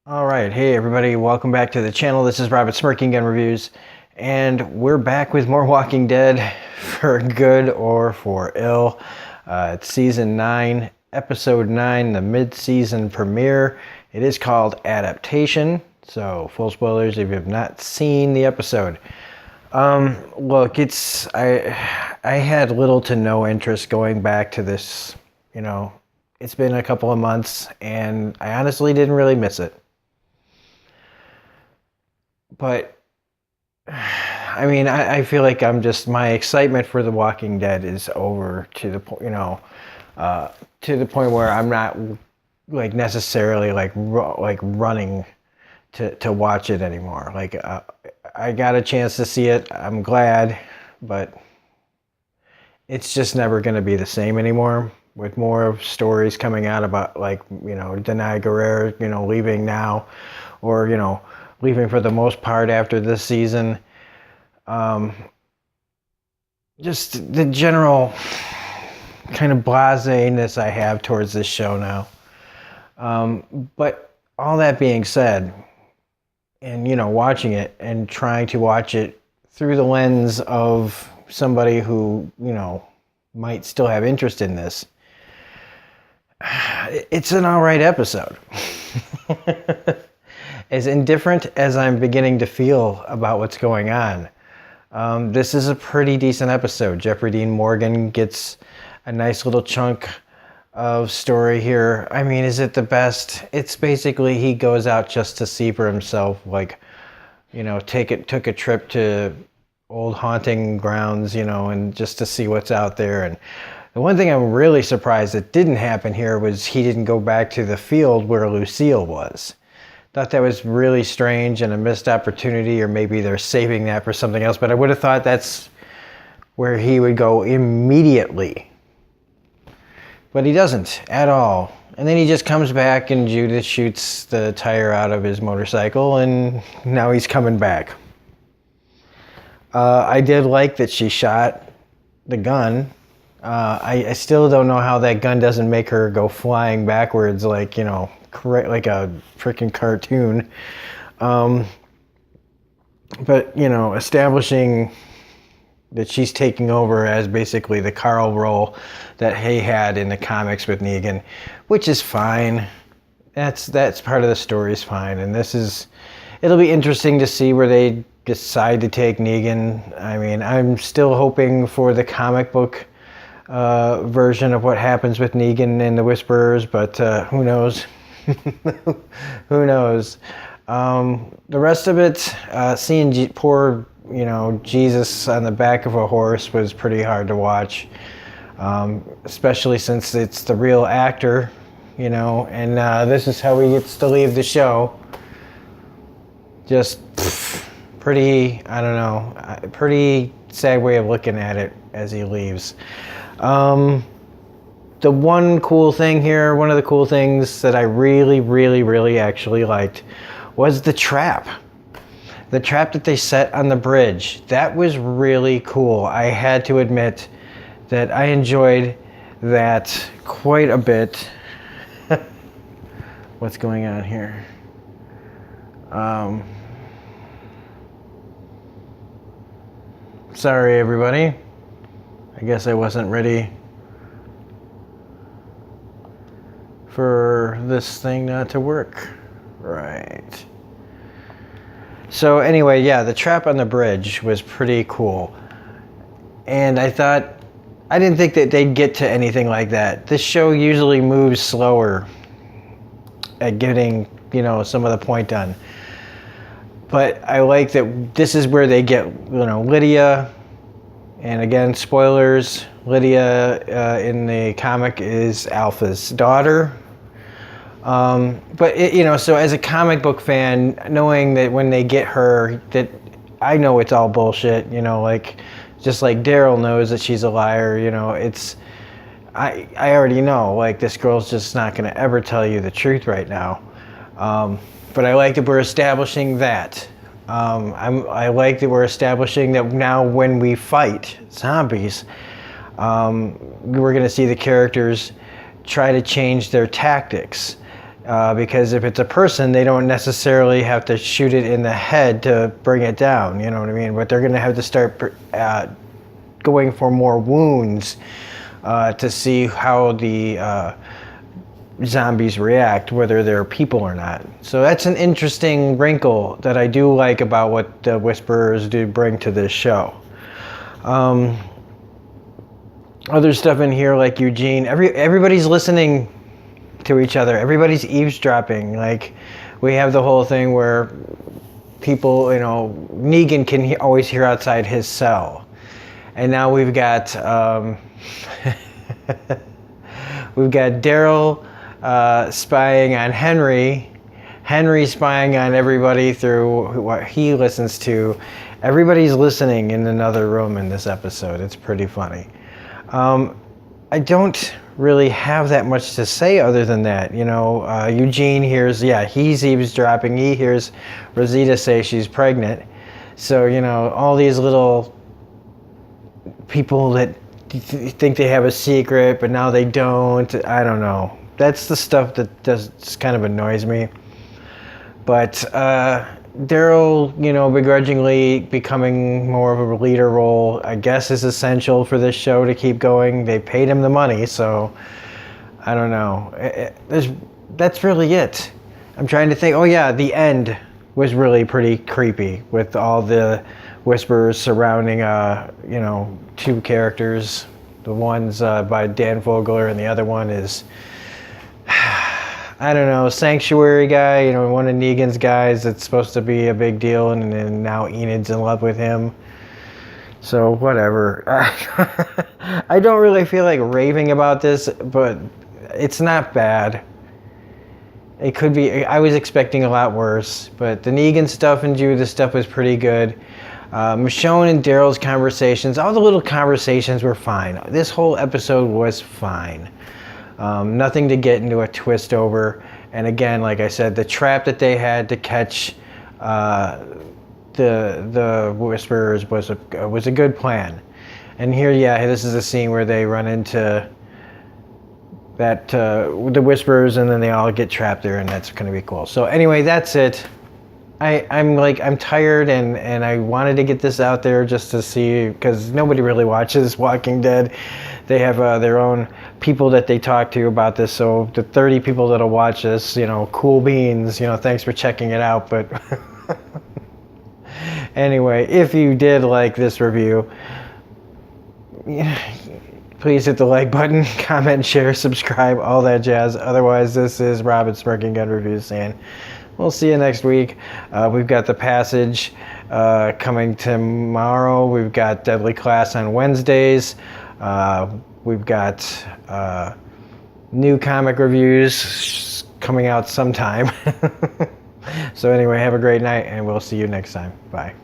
All right, hey everybody, welcome back to the channel. This is Robert Smirking Gun Reviews, and we're back with more Walking Dead for good or for ill. It's season 9, episode 9, the mid-season premiere. It is called Adaptation, so full spoilers if you have not seen the episode. Look, I had little to no interest going back to this. It's been a couple of months, and I honestly didn't really miss it. But I feel like my excitement for The Walking Dead is over to the point, to the point where I'm not like necessarily like running to watch it anymore. I got a chance to see it. I'm glad, but it's just never going to be the same anymore. With more stories coming out about Denai Guerrero, leaving now, or leaving for the most part after this season. Just the general kind of blasé-ness I have towards this show now. But all that being said, and watching it and trying to watch it through the lens of somebody who might still have interest in this, it's an alright episode. As indifferent as I'm beginning to feel about what's going on, this is a pretty decent episode. Jeffrey Dean Morgan gets a nice little chunk of story here. I mean, is it the best? It's basically he goes out just to see for himself, took a trip to old haunting grounds, and just to see what's out there. And the one thing I'm really surprised that didn't happen here was he didn't go back to the field where Lucille was. Thought that was really strange and a missed opportunity, or maybe they're saving that for something else, but I would have thought that's where he would go immediately. But he doesn't at all. And then he just comes back and Judith shoots the tire out of his motorcycle, and now he's coming back. I did like that she shot the gun. I still don't know how that gun doesn't make her go flying backwards like a freaking cartoon. But establishing that she's taking over as basically the Carl role that Hay had in the comics with Negan, which is fine. That's part of the story, is fine. And it'll be interesting to see where they decide to take Negan. I mean, I'm still hoping for the comic book version of what happens with Negan and the Whisperers, but who knows? Who knows? The rest of it, seeing poor Jesus on the back of a horse was pretty hard to watch, especially since it's the real actor, and this is how he gets to leave the show. Just pretty, I don't know, pretty sad way of looking at it as he leaves. The one cool thing here, one of the cool things that I really, really, really actually liked was the trap. The trap that they set on the bridge. That was really cool. I had to admit that I enjoyed that quite a bit. What's going on here? Sorry, everybody. I guess I wasn't ready for this thing not to work. Right. So anyway, yeah, the trap on the bridge was pretty cool. And I didn't think that they'd get to anything like that. This show usually moves slower at getting, some of the point done. But I like that this is where they get, Lydia. And again, spoilers, Lydia in the comic is Alpha's daughter. But so as a comic book fan, knowing that when they get her, that I know it's all bullshit, just like Daryl knows that she's a liar, I already know, this girl's just not going to ever tell you the truth right now. But I like that we're establishing that. I like that we're establishing that now when we fight zombies, we're going to see the characters try to change their tactics. Because if it's a person, they don't necessarily have to shoot it in the head to bring it down, you know what I mean? But they're going to have to start going for more wounds to see how the zombies react, whether they're people or not. So that's an interesting wrinkle that I do like about what the Whisperers do bring to this show. Other stuff in here like Eugene, everybody's listening to each other. Everybody's eavesdropping. Like, we have the whole thing where people, Negan can always hear outside his cell. And now we've got Daryl spying on Henry spying on everybody through what he listens to. Everybody's listening in another room in this episode. It's pretty funny. I don't really have that much to say other than that. Eugene hears, he's eavesdropping. He hears Rosita say she's pregnant. So, all these little people that think they have a secret, but now they don't. I don't know. That's the stuff that just kind of annoys me. But Daryl, begrudgingly becoming more of a leader role, I guess, is essential for this show to keep going. They paid him the money, so I don't know. That's really it. I'm trying to think. Oh yeah, the end was really pretty creepy with all the Whisperers surrounding, two characters. The one's by Dan Vogler, and the other one is, I don't know, Sanctuary guy, one of Negan's guys that's supposed to be a big deal, and now Enid's in love with him. So, whatever. I don't really feel like raving about this, but it's not bad. It could be, I was expecting a lot worse, but the Negan stuff and Judith stuff was pretty good. Michonne and Daryl's conversations, all the little conversations were fine. This whole episode was fine. Nothing to get into a twist over. And again, like I said, the trap that they had to catch the Whisperers was a good plan. And here, this is a scene where they run into that the Whisperers, and then they all get trapped there, and that's going to be cool. So anyway, that's it. I'm tired, and I wanted to get this out there just to see, because nobody really watches Walking Dead. They have their own people that they talk to about this. So the 30 people that'll watch this, cool beans, thanks for checking it out. But anyway, if you did like this review, please hit the like button, comment, share, subscribe, all that jazz. Otherwise, this is Rob at Smirking Gun Reviews saying, we'll see you next week. We've got The Passage coming tomorrow. We've got Deadly Class on Wednesdays. We've got new comic reviews coming out sometime. So anyway, have a great night, and we'll see you next time. Bye.